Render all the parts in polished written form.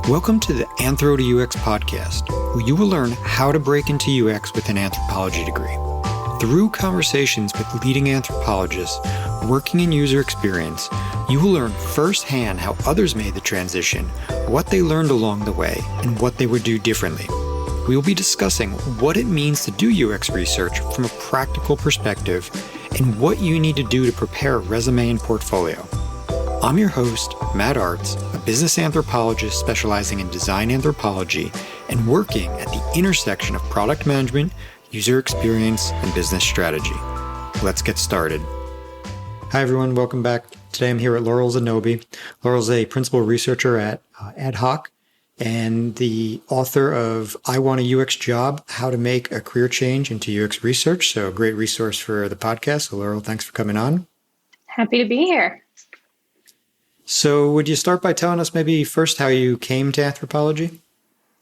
Welcome to the Anthro to UX podcast, where you will learn how to break into UX with an anthropology degree. Through conversations with leading anthropologists working in user experience, you will learn firsthand how others made the transition, what they learned along the way, and what they would do differently. We will be discussing what it means to do UX research from a practical perspective and what you need to do to prepare a resume and portfolio. I'm your host, Matt Artz, a business anthropologist specializing in design anthropology and working at the intersection of product management, user experience, and business strategy. Let's get started. Hi, everyone. Welcome back. Today I'm here with Lauryl Zenobi. Lauryl's a principal researcher at Ad Hoc and the author of I Want a UX Job, How to Make a Career Change into UX Research. So a great resource for the podcast. So Lauryl, thanks for coming on. Happy to be here. So would you start by telling us maybe first how you came to anthropology?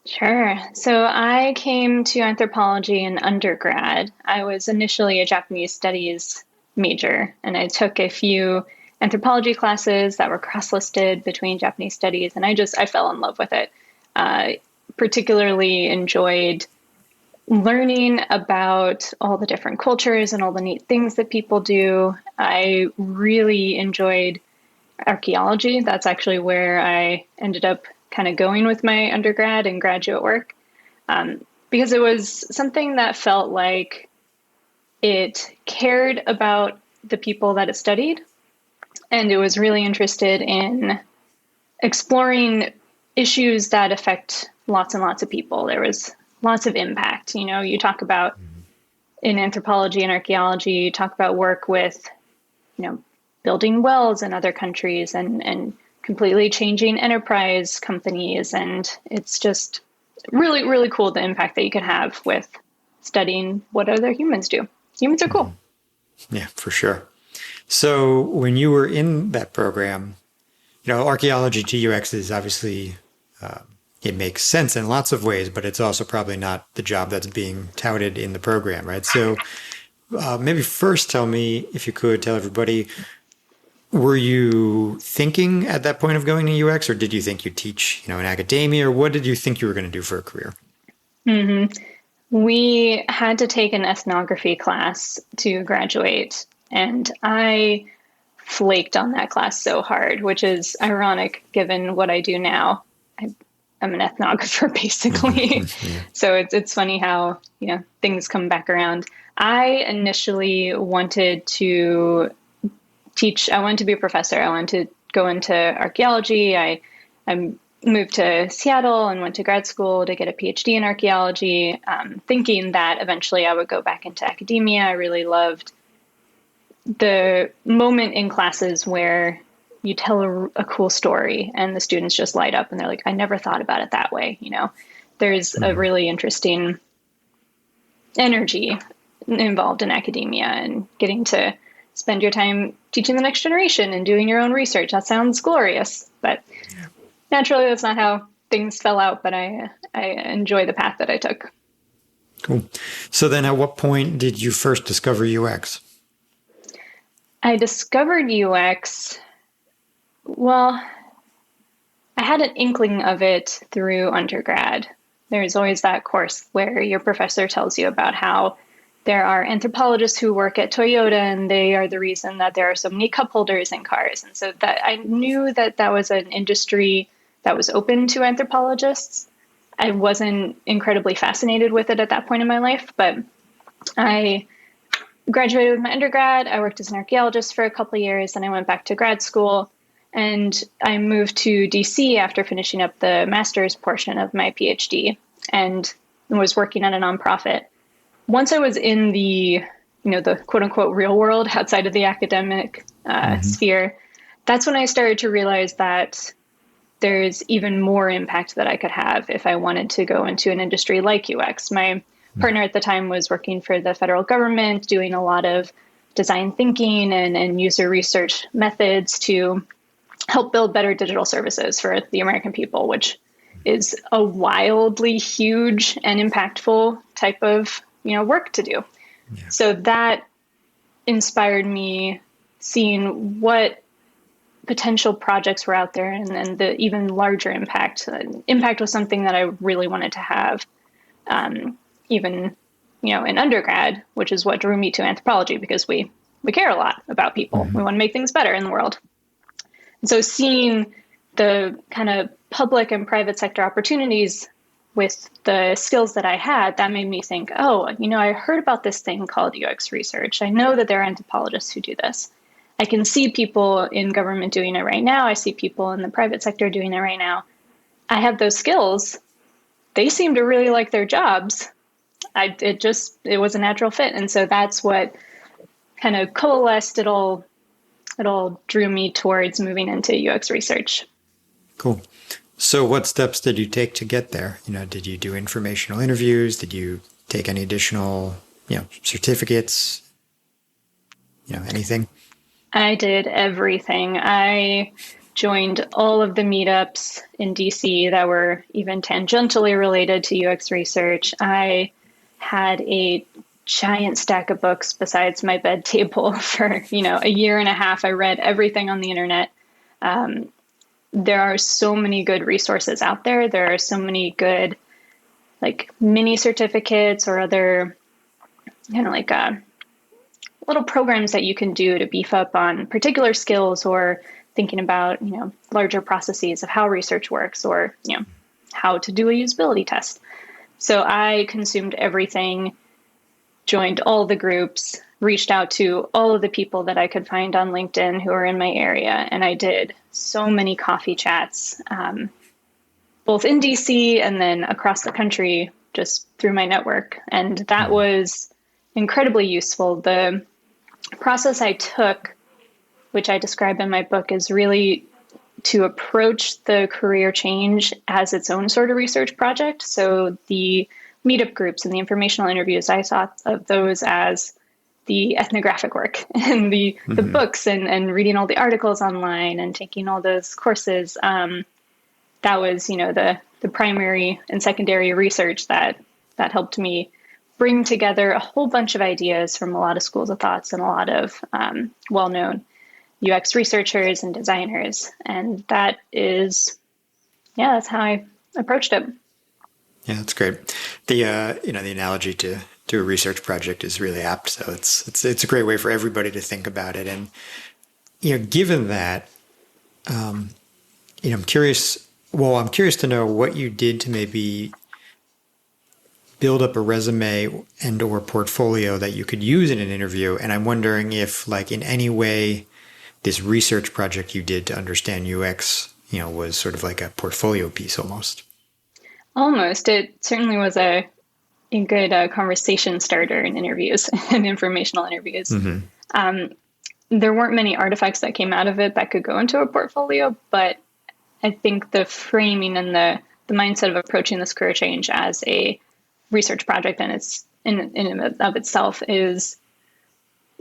Sure. So I came to anthropology in undergrad. I was initially a Japanese studies major, and I took a few anthropology classes that were cross-listed between Japanese studies, and I fell in love with it. Particularly enjoyed learning about all the different cultures and all the neat things that people do. I really enjoyed archaeology. That's actually where I ended up kind of going with my undergrad and graduate work, because it was something that felt like it cared about the people that it studied, and it was really interested in exploring issues that affect lots and lots of people. There was lots of impact. You know, you talk about in anthropology and archaeology, you talk about work with, building wells in other countries and completely changing enterprise companies. And it's just really, really cool, the impact that you can have with studying what other humans do. Humans are cool. Yeah, for sure. So when you were in that program, archaeology to UX is obviously, it makes sense in lots of ways, but it's also probably not the job that's being touted in the program, right? So maybe first tell me, if you could, tell everybody, were you thinking at that point of going to UX, or did you think you'd teach, in academia, or what did you think you were going to do for a career? Mm-hmm. We had to take an ethnography class to graduate, and I flaked on that class so hard, which is ironic given what I do now. I'm an ethnographer, basically. Yeah. So it's funny how, things come back around. I initially wanted to teach. I wanted to be a professor. I wanted to go into archaeology. I moved to Seattle and went to grad school to get a PhD in archaeology, thinking that eventually I would go back into academia. I really loved the moment in classes where you tell a cool story and the students just light up and they're like, I never thought about it that way. There's a really interesting energy involved in academia and getting to spend your time teaching the next generation and doing your own research. That sounds glorious, but naturally that's not how things fell out, but I enjoy the path that I took. Cool. So then at what point did you first discover UX? I discovered UX, well, I had an inkling of it through undergrad. There's always that course where your professor tells you about how there are anthropologists who work at Toyota and they are the reason that there are so many cup holders in cars. And so that I knew that was an industry that was open to anthropologists. I wasn't incredibly fascinated with it at that point in my life, but I graduated with my undergrad. I worked as an archaeologist for a couple of years, and I went back to grad school, and I moved to DC after finishing up the master's portion of my PhD and was working at a nonprofit. Once I was in the quote unquote real world outside of the academic sphere, that's when I started to realize that there's even more impact that I could have if I wanted to go into an industry like UX. My partner at the time was working for the federal government, doing a lot of design thinking and user research methods to help build better digital services for the American people, which is a wildly huge and impactful type of work to do. Yeah. So that inspired me seeing what potential projects were out there, and the even larger impact. Impact was something that I really wanted to have, even, in undergrad, which is what drew me to anthropology, because we care a lot about people. We want to make things better in the world. And so seeing the kind of public and private sector opportunities with the skills that I had, that made me think, I heard about this thing called UX research. I know that there are anthropologists who do this. I can see people in government doing it right now. I see people in the private sector doing it right now. I have those skills. They seem to really like their jobs. It was a natural fit. And so that's what kind of coalesced. It all drew me towards moving into UX research. Cool. So what steps did you take to get there? Did you do informational interviews? Did you take any additional, certificates? Anything? I did everything. I joined all of the meetups in DC that were even tangentially related to UX research. I had a giant stack of books besides my bed table for, a year and a half. I read everything on the internet. There are so many good resources out there. There are so many good, mini certificates or other, little programs that you can do to beef up on particular skills, or thinking about, larger processes of how research works, or, how to do a usability test. So I consumed everything, joined all the groups, reached out to all of the people that I could find on LinkedIn who are in my area. And I did so many coffee chats, both in DC and then across the country, just through my network. And that was incredibly useful. The process I took, which I describe in my book, is really to approach the career change as its own sort of research project. So the meetup groups and the informational interviews, I thought of those as the ethnographic work, and the books and reading all the articles online and taking all those courses. That was, the primary and secondary research that helped me bring together a whole bunch of ideas from a lot of schools of thoughts and a lot of well-known UX researchers and designers. And that's how I approached it. Yeah, that's great. The the analogy to a research project is really apt. So it's a great way for everybody to think about it. And given that, I'm curious. Well, I'm curious to know what you did to maybe build up a resume and or portfolio that you could use in an interview. And I'm wondering if, in any way, this research project you did to understand UX, was sort of like a portfolio piece almost. Almost. It certainly was a good conversation starter in interviews and informational interviews. There weren't many artifacts that came out of it that could go into a portfolio, but I think the framing and the mindset of approaching this career change as a research project and it's in and of itself is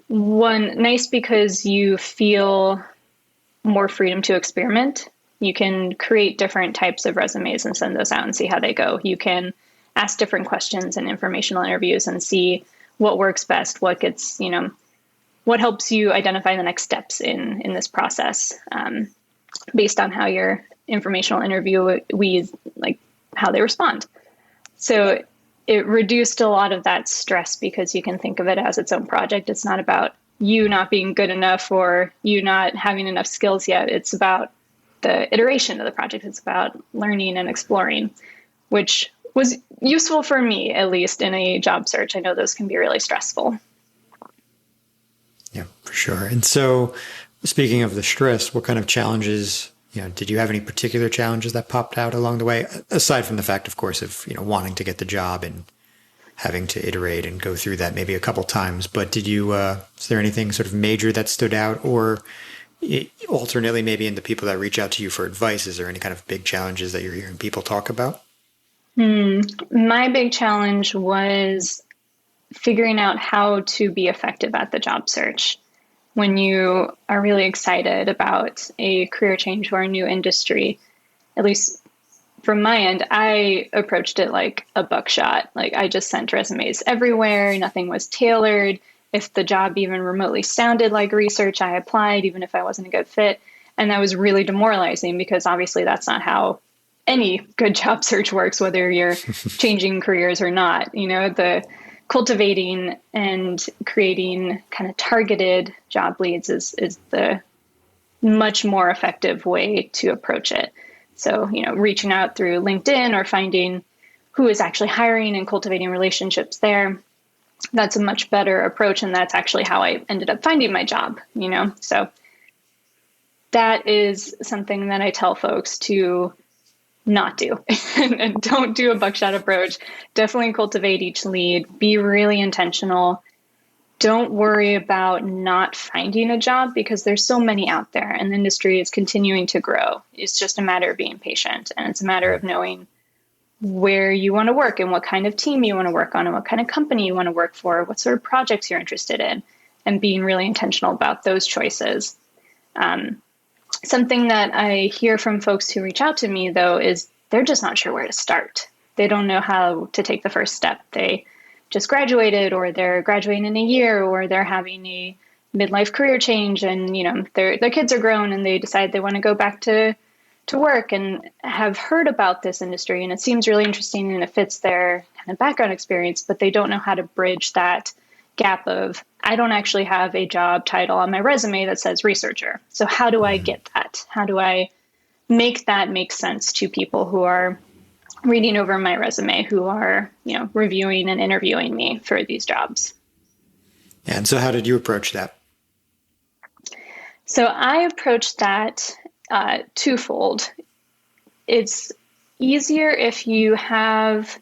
one nice because you feel more freedom to experiment. You can create different types of resumes and send those out and see how they go. You can ask different questions in informational interviews and see what works best, what gets, what helps you identify the next steps in this process, based on how your informational interviewees, how they respond. So it reduced a lot of that stress because you can think of it as its own project. It's not about you not being good enough or you not having enough skills yet. It's about the iteration of the project. It's about learning and exploring, which was useful for me, at least in a job search. I know those can be really stressful. Yeah, for sure. And so speaking of the stress, what kind of challenges, did you have any particular challenges that popped out along the way? Aside from the fact, of course, of, wanting to get the job and having to iterate and go through that maybe a couple times. But did you, is there anything sort of major that stood out, or alternately, maybe in the people that reach out to you for advice, is there any kind of big challenges that you're hearing people talk about? My big challenge was figuring out how to be effective at the job search. When you are really excited about a career change or a new industry, at least from my end, I approached it like a buckshot. I just sent resumes everywhere. Nothing was tailored. If the job even remotely sounded like research, I applied, even if I wasn't a good fit. And that was really demoralizing because obviously that's not how any good job search works, whether you're changing careers or not. The cultivating and creating kind of targeted job leads is the much more effective way to approach it. So, reaching out through LinkedIn or finding who is actually hiring and cultivating relationships there, that's a much better approach. And that's actually how I ended up finding my job, So that is something that I tell folks to not do and don't do a buckshot approach. Definitely cultivate each lead, be really intentional. Don't worry about not finding a job because there's so many out there and the industry is continuing to grow. It's just a matter of being patient, and it's a matter of knowing where you want to work and what kind of team you want to work on and what kind of company you want to work for, what sort of projects you're interested in, and being really intentional about those choices. Something that I hear from folks who reach out to me, though, is they're just not sure where to start. They don't know how to take the first step. They just graduated, or they're graduating in a year, or they're having a midlife career change, and their kids are grown and they decide they want to go back to work and have heard about this industry, and it seems really interesting and it fits their kind of background experience, but they don't know how to bridge that gap of, I don't actually have a job title on my resume that says researcher. So how do I get that? How do I make that make sense to people who are reading over my resume, who are, reviewing and interviewing me for these jobs? And so how did you approach that? So I approached that twofold. It's easier if you have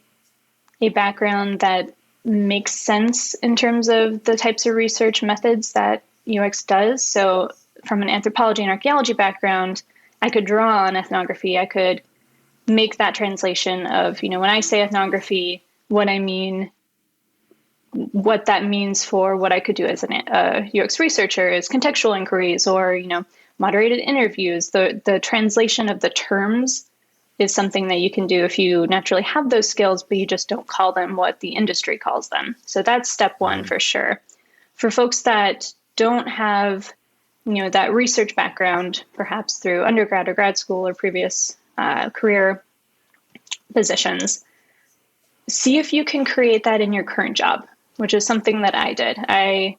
a background that makes sense in terms of the types of research methods that UX does. So from an anthropology and archaeology background, I could draw on ethnography. I could make that translation of, when I say ethnography, what I mean, what that means for what I could do as a UX researcher is contextual inquiries or, moderated interviews. The translation of the terms is something that you can do if you naturally have those skills, but you just don't call them what the industry calls them. So that's step one for sure. For folks that don't have, that research background, perhaps through undergrad or grad school or previous career positions, see if you can create that in your current job, which is something that I did. I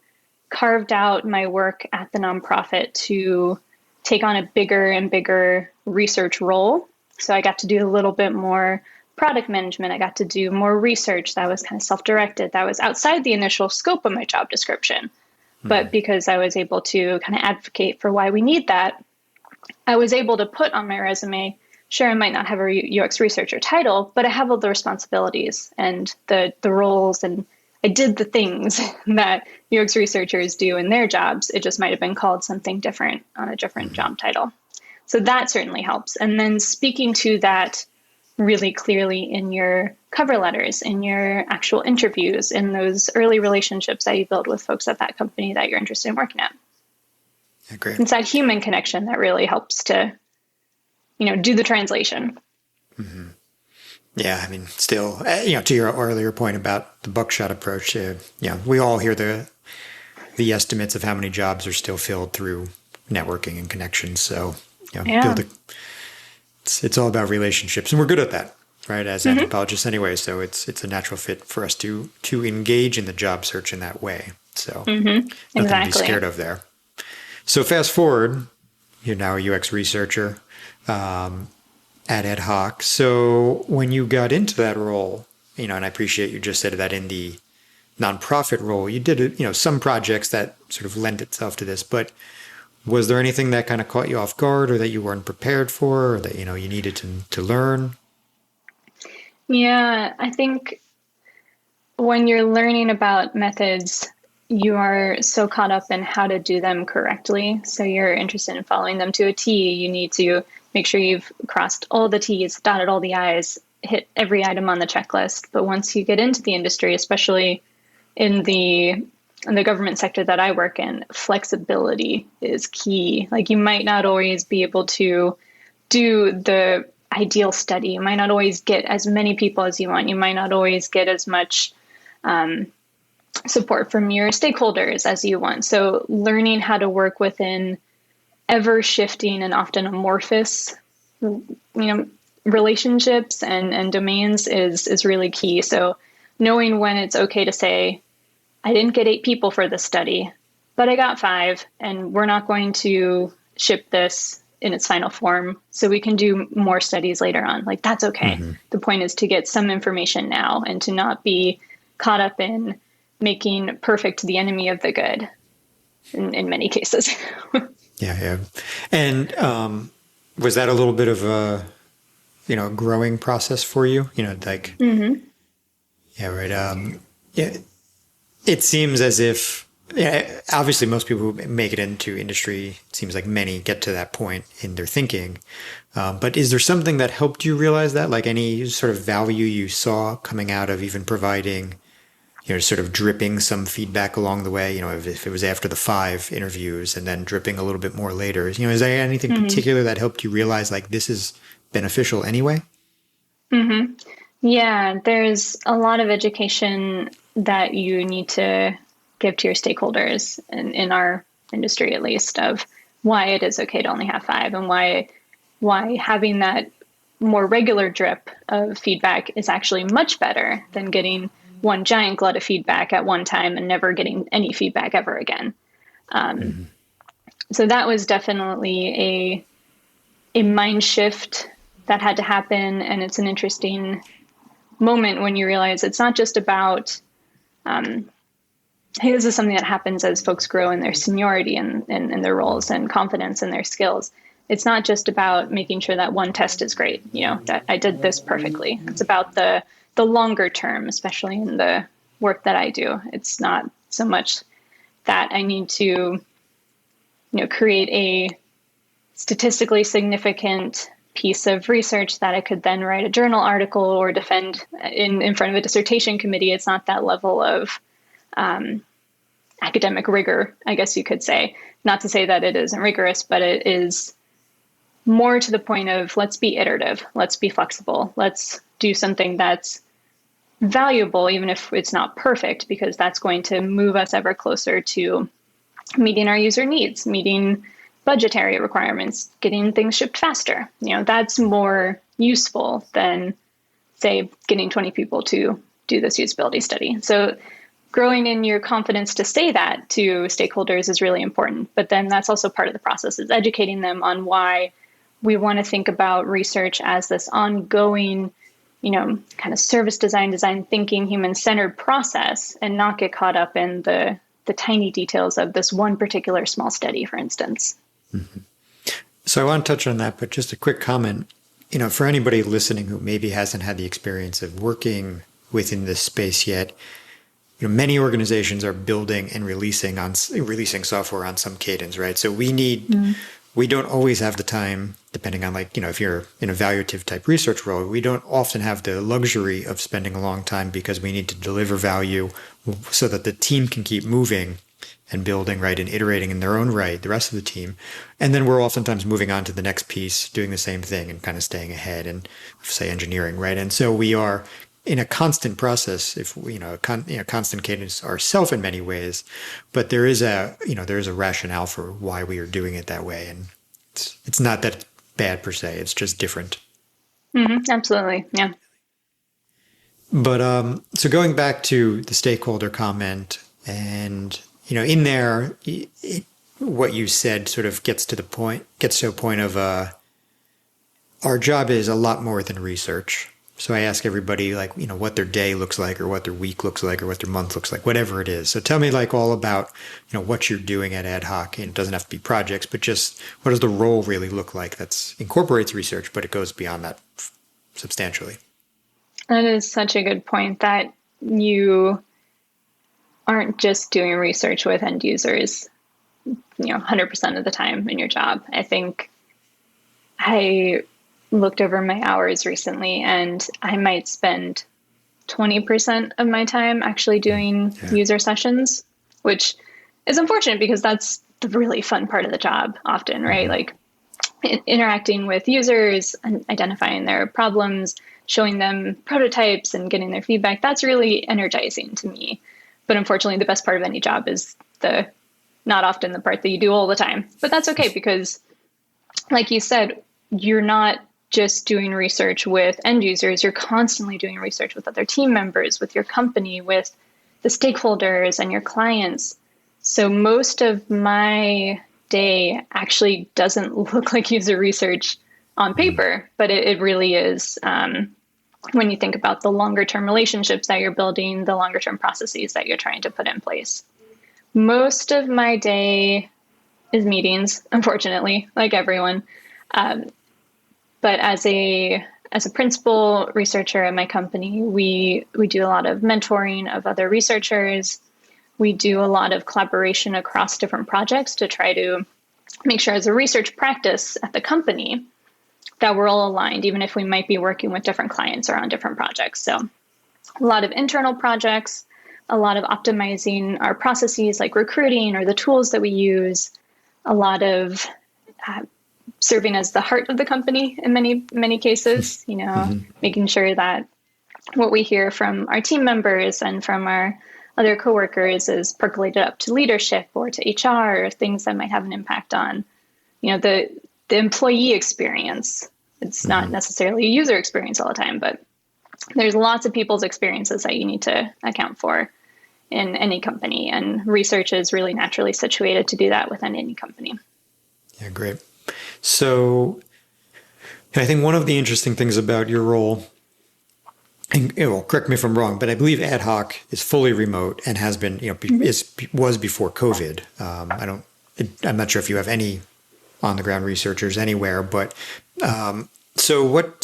carved out my work at the nonprofit to take on a bigger and bigger research role. So I got to do a little bit more product management. I got to do more research that was kind of self-directed, that was outside the initial scope of my job description. But because I was able to kind of advocate for why we need that, I was able to put on my resume, sure, I might not have a UX researcher title, but I have all the responsibilities and the roles, and I did the things that UX researchers do in their jobs. It just might have been called something different on a different job title. So that certainly helps. And then speaking to that really clearly in your cover letters, in your actual interviews, in those early relationships that you build with folks at that company that you're interested in working at. Yeah, great. It's that human connection that really helps to, do the translation. Mm-hmm. Yeah, I mean, still, to your earlier point about the buckshot approach, we all hear the estimates of how many jobs are still filled through networking and connections. So, it's all about relationships, and we're good at that, right? As anthropologists, anyway. So it's a natural fit for us to engage in the job search in that way. So nothing to be scared of there. So fast forward, you're now a UX researcher at Ad Hoc. So when you got into that role, and I appreciate you just said that in the nonprofit role, you did some projects that sort of lend itself to this, but was there anything that kind of caught you off guard or that you weren't prepared for or that, you needed to learn? Yeah, I think when you're learning about methods, you are so caught up in how to do them correctly. So you're interested in following them to a T. You need to make sure you've crossed all the T's, dotted all the I's, hit every item on the checklist. But once you get into the industry, especially in the government sector that I work in, flexibility is key. Like, you might not always be able to do the ideal study. You might not always get as many people as you want. You might not always get as much support from your stakeholders as you want. So learning how to work within ever shifting and often amorphous, relationships and domains is really key. So knowing when it's okay to say, I didn't get 8 people for this study, but I got 5, and we're not going to ship this in its final form so we can do more studies later on. Like, that's okay. Mm-hmm. The point is to get some information now and to not be caught up in making perfect the enemy of the good in many cases. Yeah. And was that a little bit of a, growing process for you? Mm-hmm. Yeah, right. It seems as if, obviously most people who make it into industry, it seems like many get to that point in their thinking. But is there something that helped you realize that, like any sort of value you saw coming out of even providing, sort of dripping some feedback along the way, if it was after the 5 interviews and then dripping a little bit more later, is there anything mm-hmm. particular that helped you realize like this is beneficial anyway? Mm-hmm. Yeah, there's a lot of education that you need to give to your stakeholders in our industry, at least, of why it is okay to only have 5 and why having that more regular drip of feedback is actually much better than getting one giant glut of feedback at one time and never getting any feedback ever again. Mm-hmm. So that was definitely a mind shift that had to happen. And it's an interesting moment when you realize it's not just about, I think this is something that happens as folks grow in their seniority and in their roles and confidence in their skills. It's not just about making sure that one test is great, that I did this perfectly. It's about the longer term, especially in the work that I do. It's not so much that I need to, create a statistically significant piece of research that I could then write a journal article or defend in front of a dissertation committee. It's not that level of academic rigor, I guess you could say. Not to say that it isn't rigorous, but it is more to the point of let's be iterative, let's be flexible, let's do something that's valuable, even if it's not perfect, because that's going to move us ever closer to meeting our user needs, meeting budgetary requirements, getting things shipped faster. That's more useful than, say, getting 20 people to do this usability study. So growing in your confidence to say that to stakeholders is really important. But then that's also part of the process, is educating them on why we want to think about research as this ongoing, kind of service design thinking, human-centered process, and not get caught up in the tiny details of this one particular small study, for instance. Mm-hmm. So I want to touch on that, but just a quick comment, for anybody listening who maybe hasn't had the experience of working within this space yet, many organizations are building and releasing software on some cadence, right? So we don't always have the time, depending on if you're in a evaluative type research role, we don't often have the luxury of spending a long time because we need to deliver value so that the team can keep moving and building, right, and iterating in their own right, the rest of the team. And then we're oftentimes moving on to the next piece, doing the same thing and kind of staying ahead and, say, engineering, right? And so we are in a constant process, if we, constant cadence ourselves in many ways, but there is a rationale for why we are doing it that way. And it's not that bad per se, it's just different. Mm-hmm, absolutely. Yeah. But, so going back to the stakeholder comment and, in there, what you said sort of gets to a point of, our job is a lot more than research. So I ask everybody what their day looks like or what their week looks like or what their month looks like, whatever it is. So tell me all about, what you're doing at Ad Hoc. And it doesn't have to be projects, but just what does the role really look like that incorporates research, but it goes beyond that substantially? That is such a good point, that you aren't just doing research with end users, 100% of the time in your job. I think I looked over my hours recently and I might spend 20% of my time actually doing user sessions, which is unfortunate because that's the really fun part of the job often, right? Like interacting with users and identifying their problems, showing them prototypes and getting their feedback. That's really energizing to me. But unfortunately, the best part of any job is not often the part that you do all the time. But that's okay, because like you said, you're not just doing research with end users, you're constantly doing research with other team members, with your company, with the stakeholders and your clients. So most of my day actually doesn't look like user research on paper, but it really is when you think about the longer term relationships that you're building, the longer term processes that you're trying to put in place. Most of my day is meetings, unfortunately, like everyone. But as a principal researcher at my company, we do a lot of mentoring of other researchers. We do a lot of collaboration across different projects to try to make sure as a research practice at the company that we're all aligned, even if we might be working with different clients or on different projects. So a lot of internal projects, a lot of optimizing our processes like recruiting or the tools that we use, a lot of serving as the heart of the company in many cases, making sure that what we hear from our team members and from our other coworkers is percolated up to leadership or to HR or things that might have an impact on, the employee experience. It's not necessarily a user experience all the time, but there's lots of people's experiences that you need to account for in any company. And research is really naturally situated to do that within any company. Yeah, great. So I think one of the interesting things about your role, and correct me if I'm wrong, but I believe Ad Hoc is fully remote and has been, was before COVID. I'm not sure if you have any on the ground researchers anywhere, but so what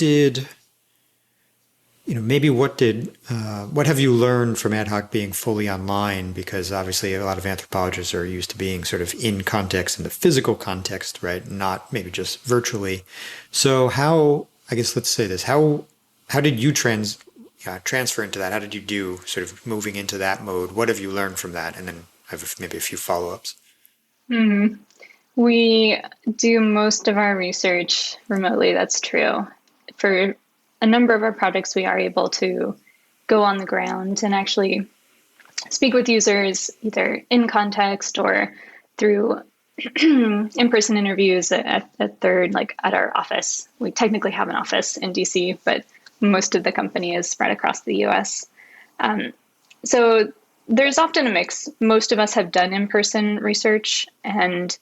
have you learned from Ad Hoc being fully online? Because obviously a lot of anthropologists are used to being sort of in context, in the physical context, right? Not maybe just virtually. So let's say this, how did you transfer into that? How did you do sort of moving into that mode? What have you learned from that? And then I have maybe a few follow-ups. Mm-hmm. We do most of our research remotely. That's true. For a number of our projects, we are able to go on the ground and actually speak with users either in context or through in-person interviews at Third, like at our office. We technically have an office in DC, but most of the company is spread across the US. So there's often a mix. Most of us have done in-person research and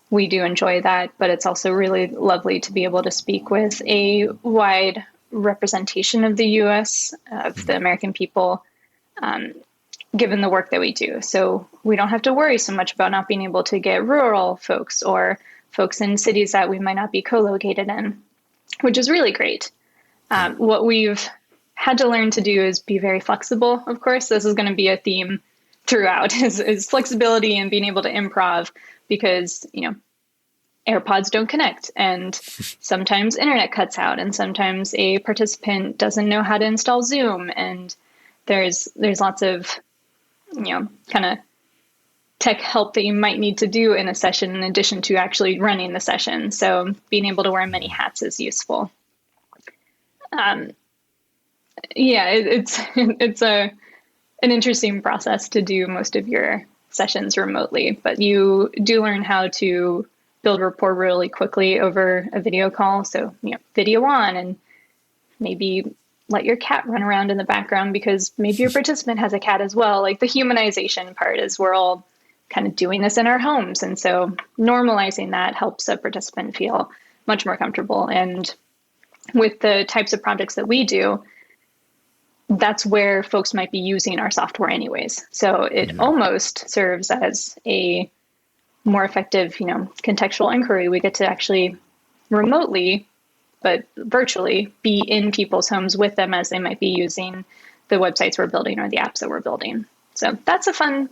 we do enjoy that, but it's also really lovely to be able to speak with a wide representation of the US, of the American people, given the work that we do. So we don't have to worry so much about not being able to get rural folks or folks in cities that we might not be co-located in, which is really great. What we've had to learn to do is be very flexible, of course. This is going to be a theme throughout, is flexibility and being able to improv, because, AirPods don't connect and sometimes internet cuts out and sometimes a participant doesn't know how to install Zoom. And there's lots of, kind of tech help that you might need to do in a session in addition to actually running the session. So being able to wear many hats is useful. It's an interesting process to do most of your sessions remotely, but you do learn how to build rapport really quickly over a video call. So, video on and maybe let your cat run around in the background because maybe your participant has a cat as well. Like the humanization part is we're all kind of doing this in our homes. And so normalizing that helps a participant feel much more comfortable. And with the types of projects that we do, that's where folks might be using our software anyways. So it almost serves as a more effective, contextual inquiry. We get to actually remotely, but virtually, be in people's homes with them as they might be using the websites we're building or the apps that we're building. So that's a fun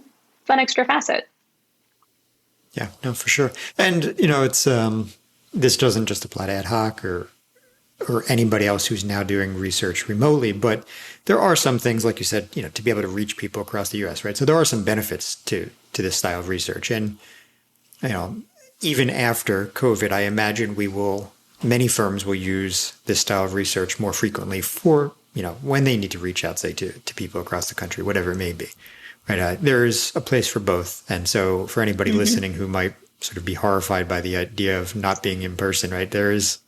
extra facet. Yeah, no, for sure. And, it's this doesn't just apply to Ad Hoc or anybody else who's now doing research remotely, but there are some things, like you said, to be able to reach people across the US, right? So there are some benefits to this style of research. And, even after COVID, I imagine many firms will use this style of research more frequently for, when they need to reach out, say, to people across the country, whatever it may be, right? There's a place for both. And so for anybody listening who might sort of be horrified by the idea of not being in person, right? There's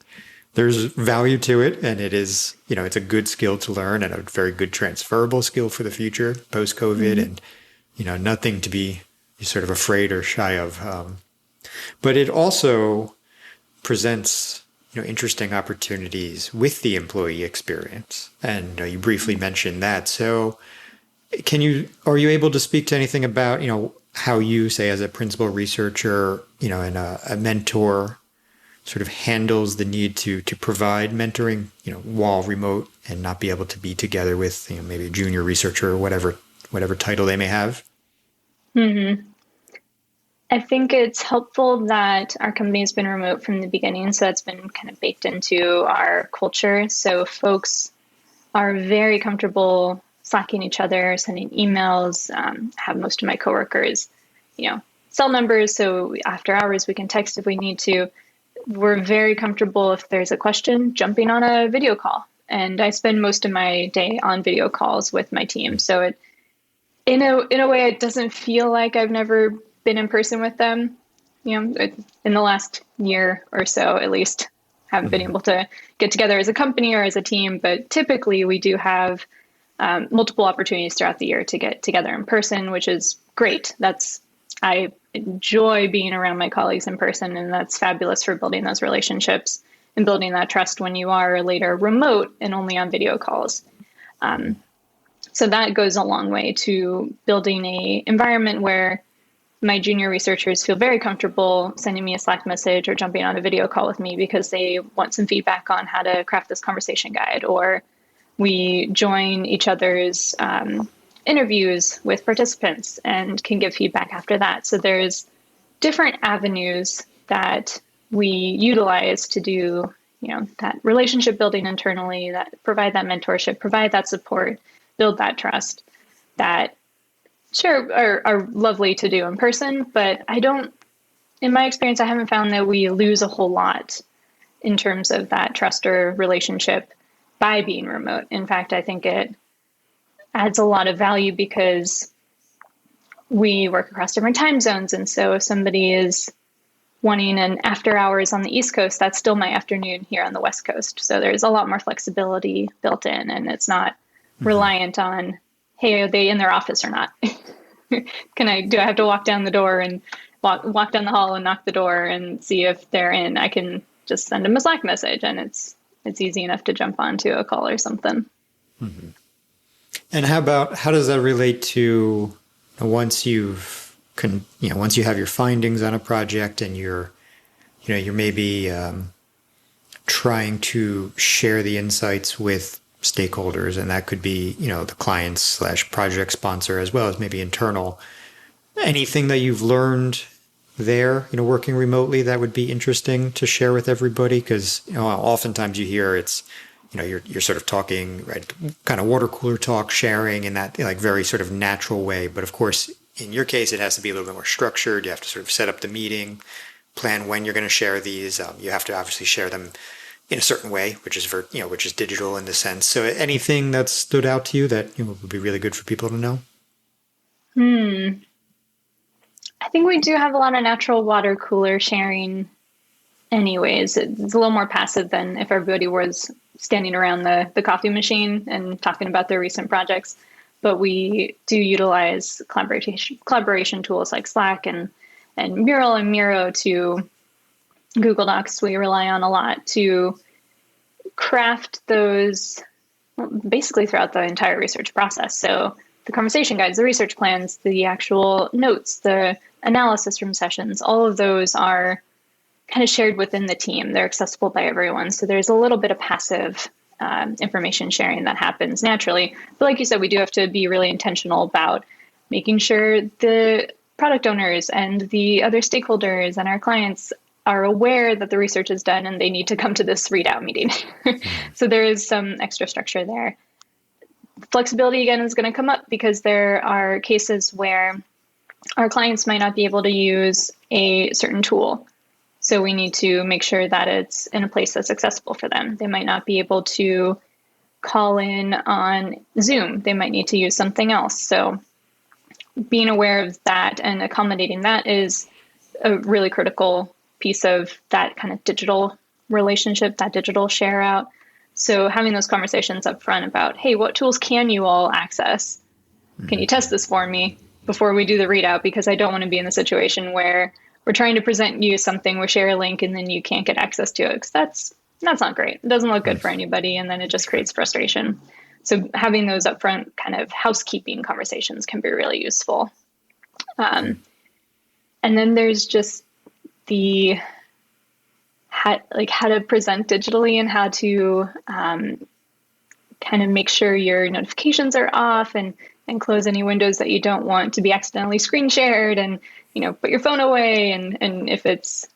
value to it, and it is, it's a good skill to learn and a very good transferable skill for the future post-COVID, and, nothing to be sort of afraid or shy of. But it also presents, interesting opportunities with the employee experience. And you briefly mentioned that. So are you able to speak to anything about, how you, say, as a principal researcher, and a mentor sort of handles the need to provide mentoring, while remote and not be able to be together with, maybe a junior researcher or whatever title they may have? Mm-hmm. I think it's helpful that our company has been remote from the beginning, so that's been kind of baked into our culture. So folks are very comfortable Slacking each other, sending emails, have most of my coworkers, cell numbers. So after hours, we can text if we need to. We're very comfortable if there's a question, jumping on a video call. And I spend most of my day on video calls with my team. So it, in a way, it doesn't feel like I've never been in person with them. In the last year or so, at least, haven't been able to get together as a company or as a team. But typically, we do have multiple opportunities throughout the year to get together in person, which is great. I enjoy being around my colleagues in person, and that's fabulous for building those relationships and building that trust when you are later remote and only on video calls. So that goes a long way to building a environment where my junior researchers feel very comfortable sending me a Slack message or jumping on a video call with me because they want some feedback on how to craft this conversation guide, or we join each other's interviews with participants and can give feedback after that. So there's different avenues that we utilize to do, that relationship building internally, that provide that mentorship, provide that support, build that trust, that sure are lovely to do in person, but in my experience, I haven't found that we lose a whole lot in terms of that trust or relationship by being remote. In fact, I think it adds a lot of value because we work across different time zones. And so if somebody is wanting an after hours on the East Coast, that's still my afternoon here on the West Coast. So there's a lot more flexibility built in, and it's not reliant on, hey, are they in their office or not? Do I have to walk down the door and walk down the hall and knock the door and see if they're in? I can just send them a Slack message, and it's easy enough to jump onto a call or something. Mm-hmm. And how does that relate to once you have your findings on a project and you're maybe trying to share the insights with stakeholders, and that could be, the clients / project sponsor, as well as maybe internal. Anything that you've learned there, working remotely that would be interesting to share with everybody? Because, oftentimes you hear it's, you're sort of talking, right, kind of water cooler talk, sharing in that like very sort of natural way. But of course, in your case, it has to be a little bit more structured. You have to sort of set up the meeting, plan when you're going to share these. You have to obviously share them in a certain way, which is digital in the sense. So anything that stood out to you that would be really good for people to know? I think we do have a lot of natural water cooler sharing anyways. It's a little more passive than if everybody was standing around the coffee machine and talking about their recent projects. But we do utilize collaboration tools like Slack and Mural and Miro, to Google Docs we rely on a lot to craft those basically throughout the entire research process. So the conversation guides, the research plans, the actual notes, the analysis room sessions, all of those are kind of shared within the team. They're accessible by everyone. So there's a little bit of passive information sharing that happens naturally. But like you said, we do have to be really intentional about making sure the product owners and the other stakeholders and our clients are aware that the research is done and they need to come to this readout meeting. So there is some extra structure there. Flexibility, again, is going to come up because there are cases where our clients might not be able to use a certain tool. So we need to make sure that it's in a place that's accessible for them. They might not be able to call in on Zoom. They might need to use something else. So being aware of that and accommodating that is a really critical piece of that kind of digital relationship, that digital share out. So having those conversations up front about, hey, what tools can you all access? Can you test this for me before we do the readout? Because I don't want to be in the situation where we're trying to present you something, we share a link, and then you can't get access to it. Because that's not great. It doesn't look good for anybody. And then it just creates frustration. So having those upfront kind of housekeeping conversations can be really useful. And then there's just the how to present digitally and how to kind of make sure your notifications are off and close any windows that you don't want to be accidentally screen shared, and put your phone away, and if it's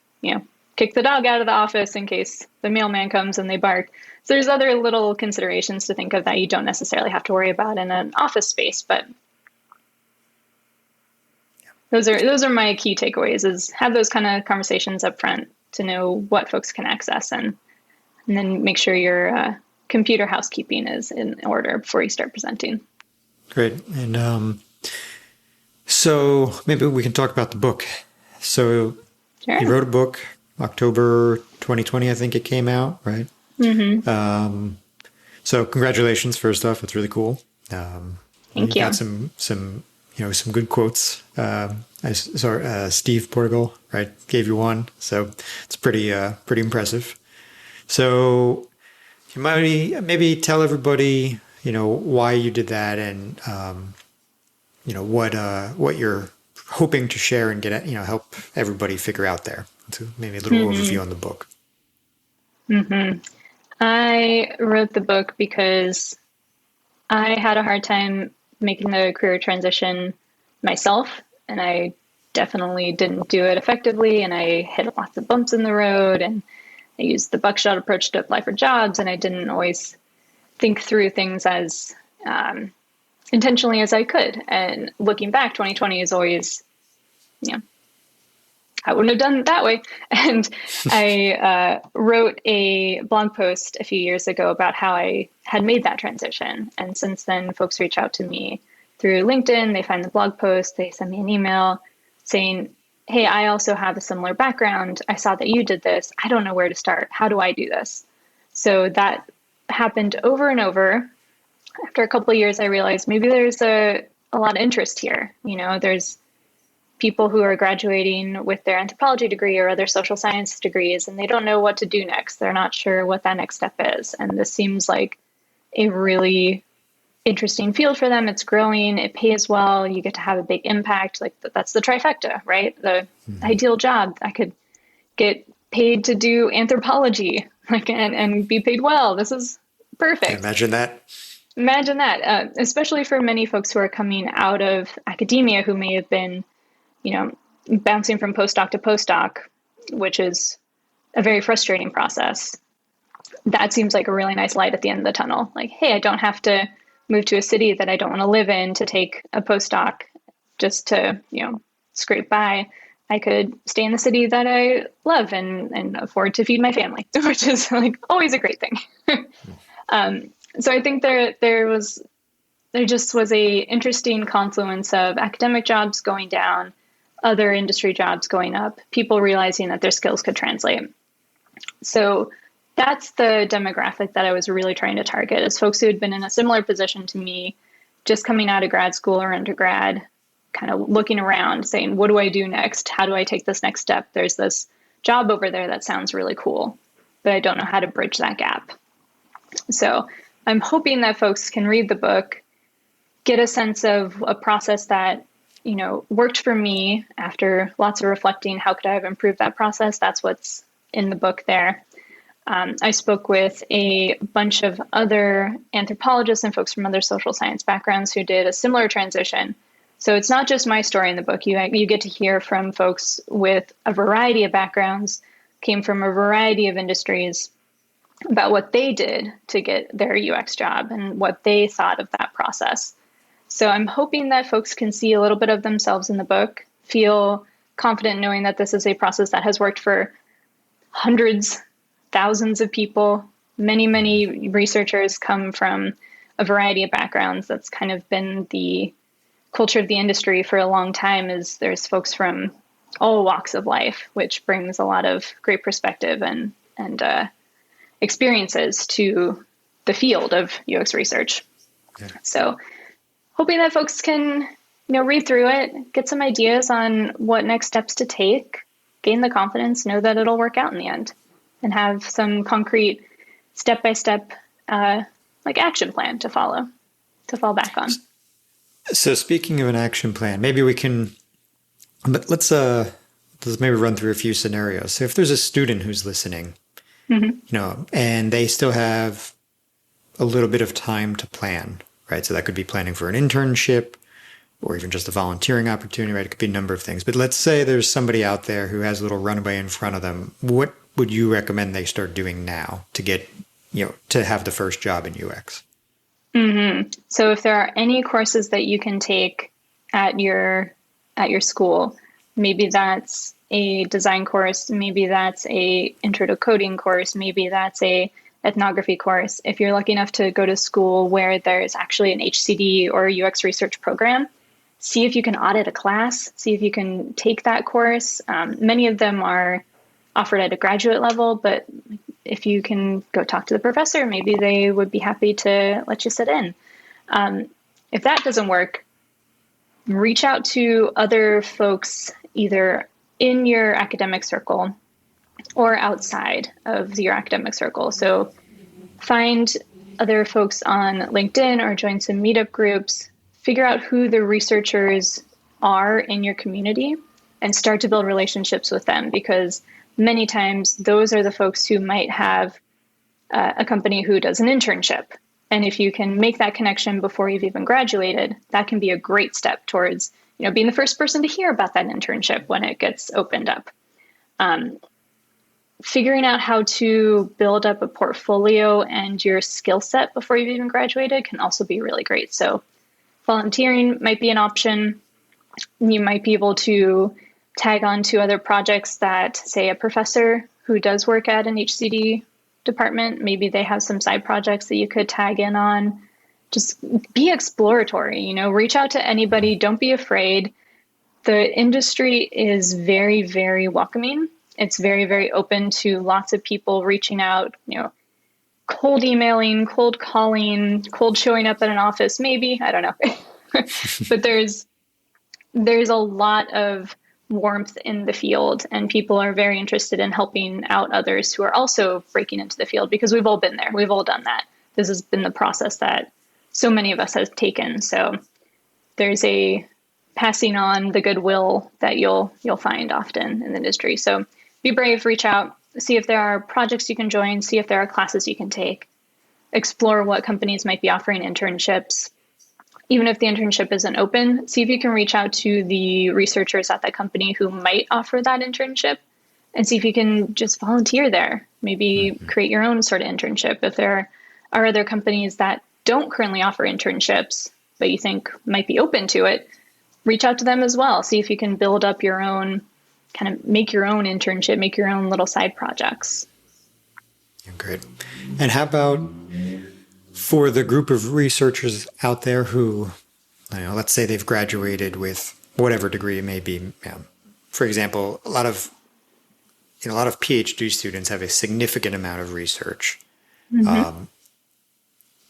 kick the dog out of the office in case the mailman comes and they bark. So there's other little considerations to think of that you don't necessarily have to worry about in an office space, but those are my key takeaways, is have those kind of conversations up front to know what folks can access, and then make sure your computer housekeeping is in order before you start presenting. Great. And so maybe we can talk about the book. So Sure. You wrote a book, October 2020, I think it came out, right? Mm-hmm. So congratulations, first off. It's really cool. Thank you. Got some good quotes. I saw Steve Portugal, right, gave you one. So it's pretty impressive. So you might maybe tell everybody, why you did that, and what you're hoping to share and get help everybody figure out there. So maybe a little overview on the book. Mm-hmm. I wrote the book because I had a hard time making the career transition myself, and I definitely didn't do it effectively, and I hit lots of bumps in the road, and I used the buckshot approach to apply for jobs, and I didn't always think through things as intentionally as I could. And looking back, 2020 is always, I wouldn't have done it that way. And I wrote a blog post a few years ago about how I had made that transition. And since then, folks reach out to me through LinkedIn. They find the blog post. They send me an email saying, hey, I also have a similar background. I saw that you did this. I don't know where to start. How do I do this? So that happened over and over. After a couple of years, I realized maybe there's a lot of interest here. There's people who are graduating with their anthropology degree or other social science degrees, and they don't know what to do next. They're not sure what that next step is. And this seems like a really interesting field for them. It's growing, it pays well, you get to have a big impact. Like that's the trifecta, right? The ideal job. I could get paid to do anthropology, and be paid well. This is perfect. Imagine that. Especially for many folks who are coming out of academia who may have been, bouncing from postdoc to postdoc, which is a very frustrating process. That seems like a really nice light at the end of the tunnel. Like, hey, I don't have to move to a city that I don't want to live in to take a postdoc just to, scrape by. I could stay in the city that I love and afford to feed my family, which is always a great thing. So I think there just was a interesting confluence of academic jobs going down, other industry jobs going up, people realizing that their skills could translate. So that's the demographic that I was really trying to target, is folks who had been in a similar position to me, just coming out of grad school or undergrad, kind of looking around saying, what do I do next? How do I take this next step? There's this job over there that sounds really cool, but I don't know how to bridge that gap. So I'm hoping that folks can read the book, get a sense of a process that, worked for me after lots of reflecting. How could I have improved that process? That's what's in the book there. I spoke with a bunch of other anthropologists and folks from other social science backgrounds who did a similar transition. So it's not just my story in the book. You get to hear from folks with a variety of backgrounds, came from a variety of industries, about what they did to get their UX job and what they thought of that process. So I'm hoping that folks can see a little bit of themselves in the book, feel confident knowing that this is a process that has worked for hundreds, thousands of people. Many, many researchers come from a variety of backgrounds. That's kind of been the culture of the industry for a long time, is there's folks from all walks of life, which brings a lot of great perspective and experiences to the field of UX research. Yeah. So hoping that folks can, read through it, get some ideas on what next steps to take, gain the confidence, know that it'll work out in the end, and have some concrete step-by-step action plan to follow, to fall back on. So speaking of an action plan, maybe we can, but let's maybe run through a few scenarios. So if there's a student who's listening, and they still have a little bit of time to plan, right? So that could be planning for an internship or even just a volunteering opportunity, right? It could be a number of things. But let's say there's somebody out there who has a little runway in front of them. What would you recommend they start doing now to get, to have the first job in UX? Mm-hmm. So if there are any courses that you can take at your school, maybe that's a design course, maybe that's a intro to coding course, maybe that's a ethnography course. If you're lucky enough to go to school where there's actually an HCD or a UX research program, see if you can audit a class, see if you can take that course. Many of them are offered at a graduate level, but if you can go talk to the professor, maybe they would be happy to let you sit in. If that doesn't work, reach out to other folks either in your academic circle or outside of your academic circle. So find other folks on LinkedIn or join some meetup groups, figure out who the researchers are in your community and start to build relationships with them, because many times those are the folks who might have a company who does an internship. And if you can make that connection before you've even graduated, that can be a great step towards, being the first person to hear about that internship when it gets opened up. Figuring out how to build up a portfolio and your skill set before you've even graduated can also be really great. So volunteering might be an option. You might be able to tag on to other projects that, say, a professor who does work at an HCD department, maybe they have some side projects that you could tag in on. Just be exploratory, reach out to anybody. Don't be afraid. The industry is very, very welcoming. It's very, very open to lots of people reaching out, cold emailing, cold calling, cold showing up at an office, maybe, I don't know. But there's a lot of warmth in the field, and people are very interested in helping out others who are also breaking into the field, because we've all been there. We've all done that. This has been the process that so many of us have taken. So there's a passing on the goodwill that you'll find often in the industry. So be brave, reach out, see if there are projects you can join, see if there are classes you can take, explore what companies might be offering internships. Even if the internship isn't open, see if you can reach out to the researchers at that company who might offer that internship and see if you can just volunteer there. Maybe create your own sort of internship. If there are other companies that don't currently offer internships, but you think might be open to it, reach out to them as well. See if you can build up your own, kind of make your own internship, make your own little side projects. Great. And how about for the group of researchers out there who, let's say they've graduated with whatever degree it may be. For example, a lot of PhD students have a significant amount of research. Mm-hmm.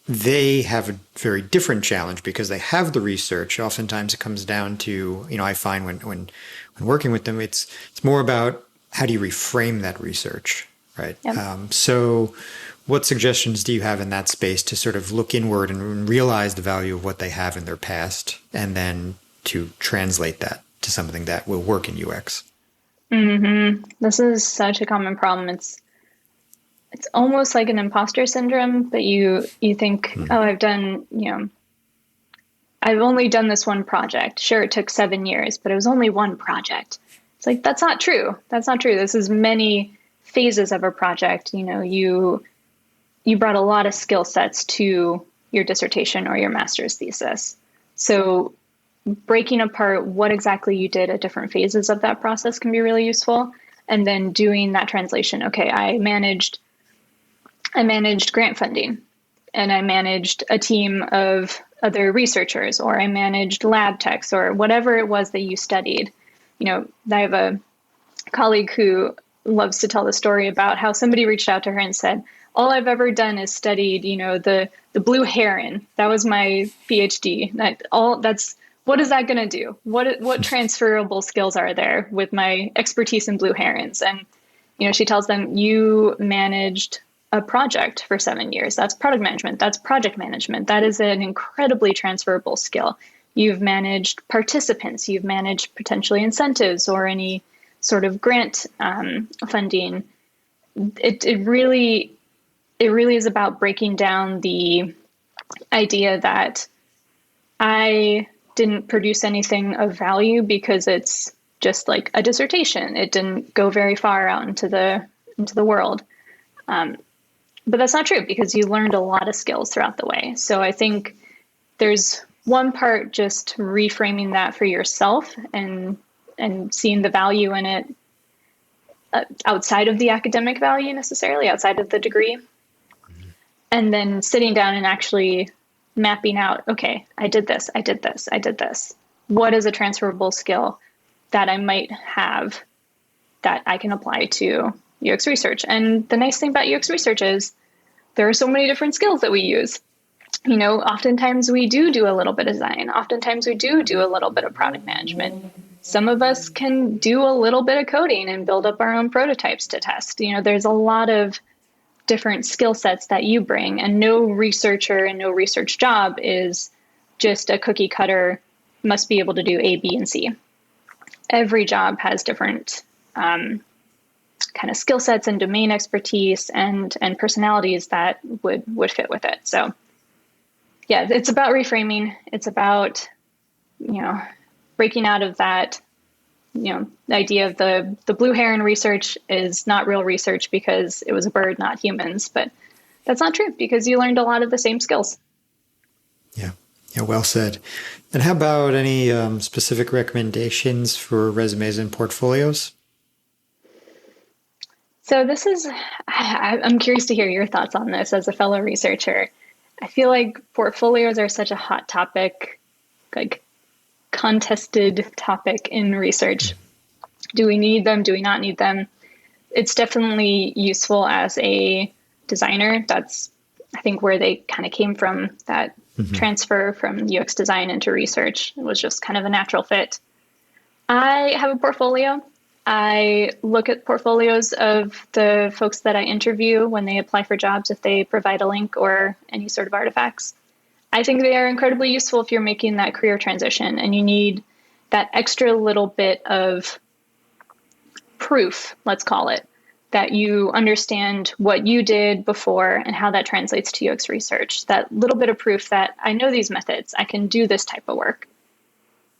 They have a very different challenge because they have the research. Oftentimes it comes down to, I find when working with them, it's more about how do you reframe that research, right? Yep. So what suggestions do you have in that space to sort of look inward and realize the value of what they have in their past, and then to translate that to something that will work in UX? Mm-hmm. This is such a common problem. It's almost like an imposter syndrome, but you think, I've only done this one project. Sure, it took 7 years, but it was only one project. It's like, that's not true. That's not true. This is many phases of a project. You brought a lot of skill sets to your dissertation or your master's thesis. So breaking apart what exactly you did at different phases of that process can be really useful. And then doing that translation. Okay, I managed grant funding, and I managed a team of other researchers, or I managed lab techs, or whatever it was that you studied. I have a colleague who loves to tell the story about how somebody reached out to her and said, all I've ever done is studied, the blue heron. That was my PhD. What is that going to do? What transferable skills are there with my expertise in blue herons? And, she tells them, you managed a project for 7 years. That's product management. That's project management. That is an incredibly transferable skill. You've managed participants. You've managed potentially incentives or any sort of grant funding. It really is about breaking down the idea that I didn't produce anything of value because it's just like a dissertation. It didn't go very far out into the world. But that's not true, because you learned a lot of skills throughout the way. So I think there's one part just reframing that for yourself and seeing the value in it outside of the academic value necessarily, outside of the degree. And then sitting down and actually mapping out, okay, I did this. What is a transferable skill that I might have that I can apply to UX research? And the nice thing about UX research is there are so many different skills that we use. Oftentimes we do a little bit of design. Oftentimes we do a little bit of product management. Some of us can do a little bit of coding and build up our own prototypes to test. There's a lot of different skill sets that you bring, and no researcher and no research job is just a cookie cutter, must be able to do A, B, and C. Every job has different kind of skill sets and domain expertise and personalities that would fit with it. So yeah, it's about reframing. It's about, breaking out of that, the idea of the blue heron research is not real research because it was a bird, not humans. But that's not true, because you learned a lot of the same skills. Yeah, well said. And how about any specific recommendations for resumes and portfolios? So I'm curious to hear your thoughts on this as a fellow researcher. I feel like portfolios are such a hot topic, like contested topic in research. Do we need them? Do we not need them? It's definitely useful as a designer. That's, I think, where they kind of came from, that transfer from UX design into research. It was just kind of a natural fit. I have a portfolio. I look at portfolios of the folks that I interview when they apply for jobs, if they provide a link or any sort of artifacts. I think they are incredibly useful if you're making that career transition and you need that extra little bit of proof, let's call it, that you understand what you did before and how that translates to UX research. That little bit of proof that I know these methods, I can do this type of work.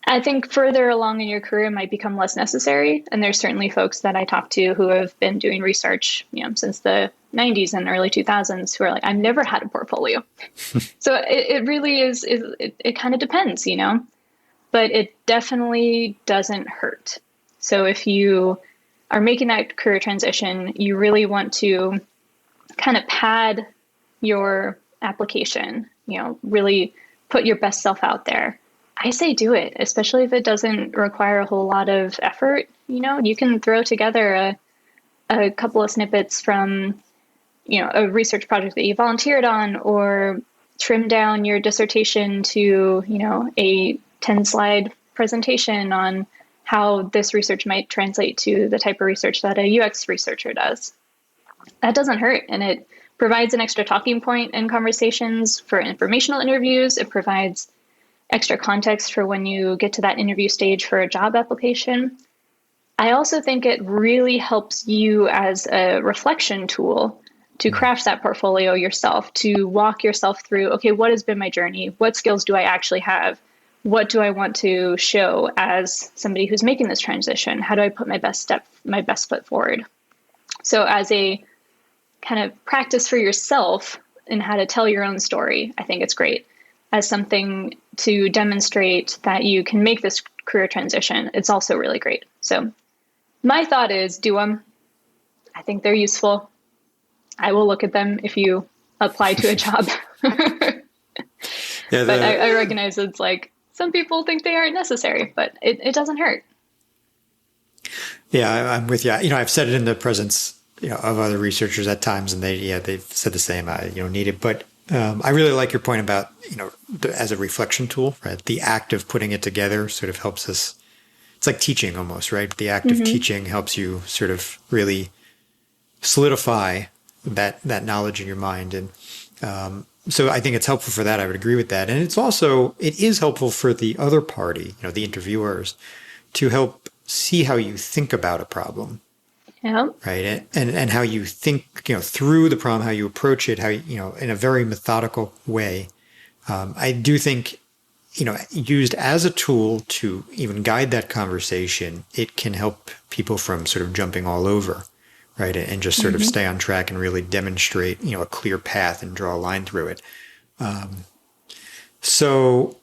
I think further along in your career might become less necessary. And there's certainly folks that I talk to who have been doing research, since the 90s and early 2000s, who are like, I've never had a portfolio. So it really is, it kind of depends, but it definitely doesn't hurt. So if you are making that career transition, you really want to kind of pad your application, really put your best self out there. I say do it, especially if it doesn't require a whole lot of effort. You can throw together a couple of snippets from, a research project that you volunteered on, or trim down your dissertation to, a 10-slide presentation on how this research might translate to the type of research that a UX researcher does. That doesn't hurt, and it provides an extra talking point in conversations for informational interviews. It provides extra context for when you get to that interview stage for a job application. I also think it really helps you as a reflection tool to craft that portfolio yourself, to walk yourself through, okay, what has been my journey? What skills do I actually have? What do I want to show as somebody who's making this transition? How do I put my best foot forward? So as a kind of practice for yourself in how to tell your own story, I think it's great. As something to demonstrate that you can make this career transition, it's also really great. So my thought is do them. I think they're useful. I will look at them if you apply to a job. Yeah, but I recognize it's like some people think they aren't necessary, but it doesn't hurt. Yeah, I'm with you. I've said it in the presence, of other researchers at times, and they've said the same. I, need it, but I really like your point about, as a reflection tool, right? The act of putting it together sort of helps us. It's like teaching almost, right? The act of teaching helps you sort of really solidify that knowledge in your mind. And so I think it's helpful for that. I would agree with that. And it is helpful for the other party, the interviewers, to help see how you think about a problem. Yeah. Right. And how you think, through the problem, how you approach it, how, in a very methodical way. I do think, used as a tool to even guide that conversation, it can help people from sort of jumping all over, right? And just sort of stay on track and really demonstrate, a clear path and draw a line through it. So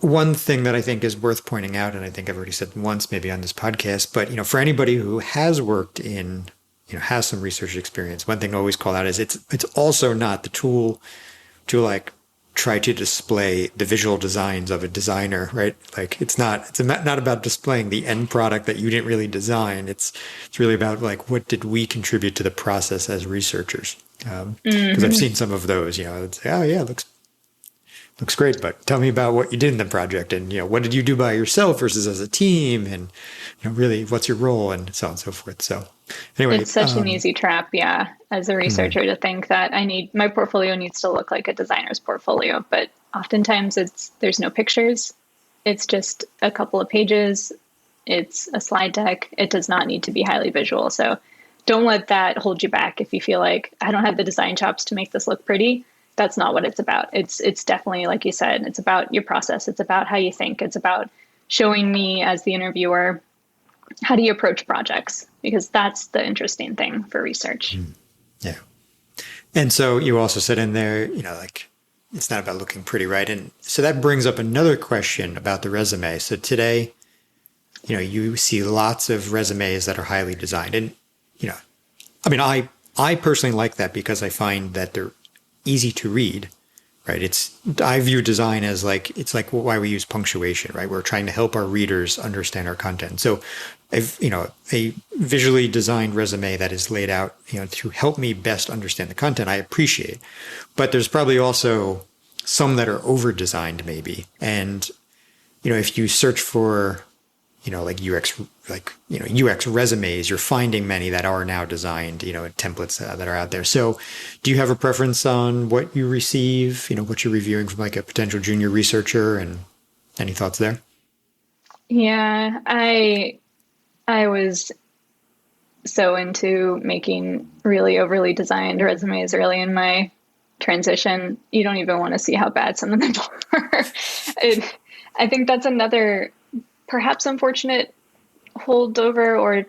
one thing that I think is worth pointing out, and I think I've already said once maybe on this podcast, but, for anybody who has worked in, has some research experience, one thing to always call out is it's also not the tool to try to display the visual designs of a designer, right? It's not about displaying the end product that you didn't really design. It's really about what did we contribute to the process as researchers? Because I've seen some of those, it's, oh yeah, looks great, but tell me about what you did in the project, and what did you do by yourself versus as a team, and really what's your role, and so on and so forth. So anyway, it's such an easy trap, as a researcher to think that my portfolio needs to look like a designer's portfolio, but oftentimes there's no pictures. It's just a couple of pages. It's a slide deck. It does not need to be highly visual. So don't let that hold you back if you feel like I don't have the design chops to make this look pretty. That's not what it's about. It's definitely, like you said, it's about your process. It's about how you think. It's about showing me as the interviewer, how do you approach projects? Because that's the interesting thing for research. Yeah. And so you also said in there, it's not about looking pretty, right? And so that brings up another question about the resume. So today, you see lots of resumes that are highly designed. And, I personally like that because I find that they're easy to read, right? I view design as it's why we use punctuation, right? We're trying to help our readers understand our content. So a visually designed resume that is laid out, to help me best understand the content, I appreciate. But there's probably also some that are over designed maybe. And, if you search for, UX resumes, you're finding many that are now designed, templates that are out there. So do you have a preference on what you receive, what you're reviewing from a potential junior researcher, and any thoughts there? Yeah, I was so into making really overly designed resumes early in my transition. You don't even want to see how bad some of them are. I think that's another perhaps unfortunate holdover or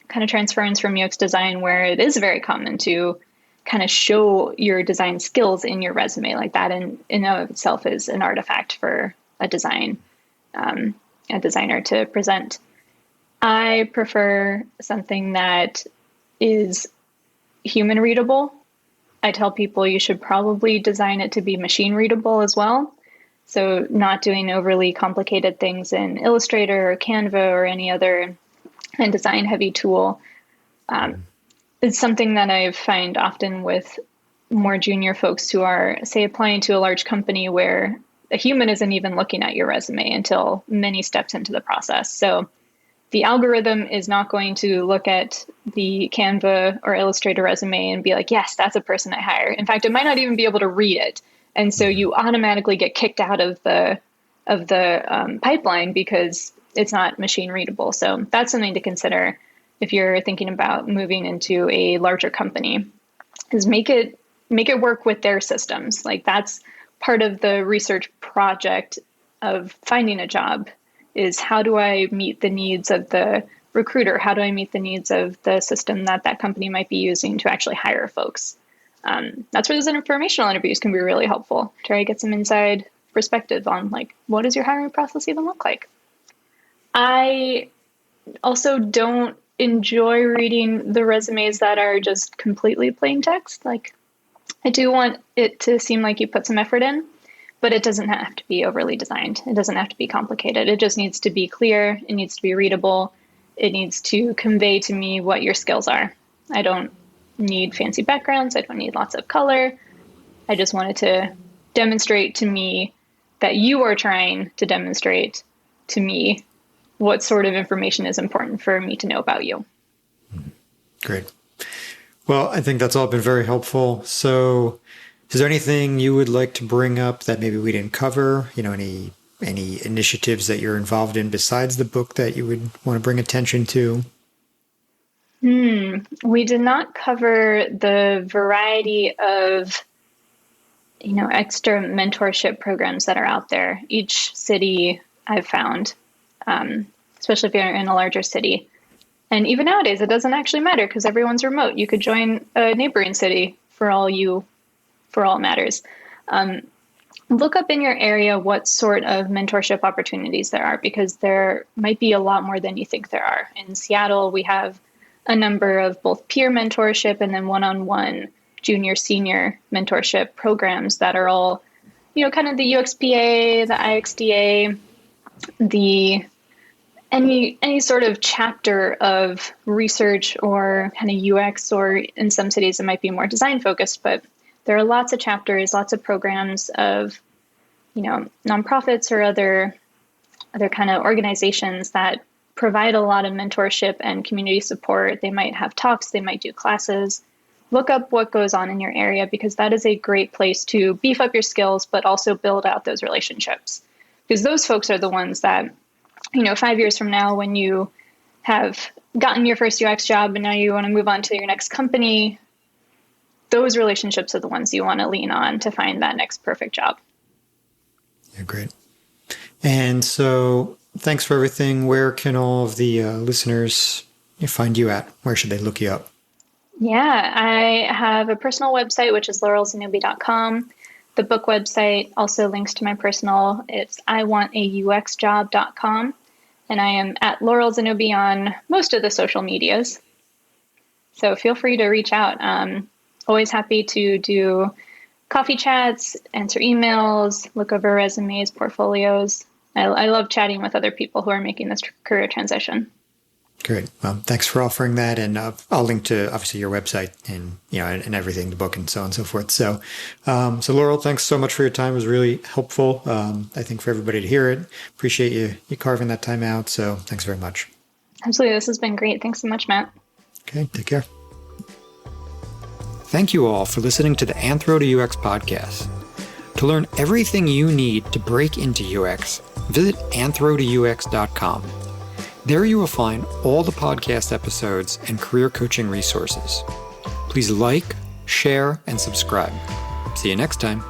kind of transference from UX design, where it is very common to kind of show your design skills in your resume. Like that in and of itself is an artifact for a designer to present. I prefer something that is human readable. I tell people you should probably design it to be machine readable as well. So not doing overly complicated things in Illustrator or Canva or any other design heavy tool. It's something that I find often with more junior folks who are, say, applying to a large company where a human isn't even looking at your resume until many steps into the process. So the algorithm is not going to look at the Canva or Illustrator resume and be like, yes, that's a person I hire. In fact, it might not even be able to read it. And so you automatically get kicked out of the pipeline because it's not machine readable. So that's something to consider if you're thinking about moving into a larger company, is make it work with their systems. Like that's part of the research project of finding a job, is how do I meet the needs of the recruiter? How do I meet the needs of the system that company might be using to actually hire folks? That's where those informational interviews can be really helpful. Try to get some inside perspective on what does your hiring process even look like? I also don't enjoy reading the resumes that are just completely plain text. I do want it to seem like you put some effort in, but it doesn't have to be overly designed. It doesn't have to be complicated. It just needs to be clear. It needs to be readable. it needs to convey to me what your skills are. I don't need fancy backgrounds. I don't need lots of color. I just wanted to demonstrate to me that you are trying to demonstrate to me what sort of information is important for me to know about you. Great. Well, I think that's all been very helpful. So is there anything you would like to bring up that maybe we didn't cover? Any initiatives that you're involved in besides the book that you would want to bring attention to? We did not cover the variety of extra mentorship programs that are out there. Each city I've found, especially if you're in a larger city. And even nowadays, it doesn't actually matter because everyone's remote. You could join a neighboring city for all it matters. Look up in your area what sort of mentorship opportunities there are, because there might be a lot more than you think there are. In Seattle, we have a number of both peer mentorship and then one-on-one junior, senior mentorship programs that are all, kind of the UXPA, the IXDA, any sort of chapter of research or kind of UX, or in some cities it might be more design focused, but there are lots of chapters, lots of programs of, nonprofits or other kind of organizations that provide a lot of mentorship and community support. They might have talks, they might do classes. Look up what goes on in your area, because that is a great place to beef up your skills, but also build out those relationships. Because those folks are the ones that, 5 years from now, when you have gotten your first UX job and now you want to move on to your next company, those relationships are the ones you want to lean on to find that next perfect job. Yeah, great. And so thanks for everything. Where can all of the listeners find you at? Where should they look you up? Yeah, I have a personal website, which is laurylzenobi.com. The book website also links to my personal. It's iwantauxjob.com. And I am at Lauryl Zenobi on most of the social medias. So feel free to reach out. Always happy to do coffee chats, answer emails, look over resumes, portfolios. I love chatting with other people who are making this career transition. Great. Well, thanks for offering that. And I'll link to obviously your website and, and everything, the book and so on and so forth. So, Lauryl, thanks so much for your time. It was really helpful. I think for everybody to hear it. Appreciate you carving that time out. So thanks very much. Absolutely. This has been great. Thanks so much, Matt. Okay. Take care. Thank you all for listening to the Anthro to UX podcast. To learn everything you need to break into UX, visit anthro2ux.com. There you will find all the podcast episodes and career coaching resources. Please like, share, and subscribe. See you next time.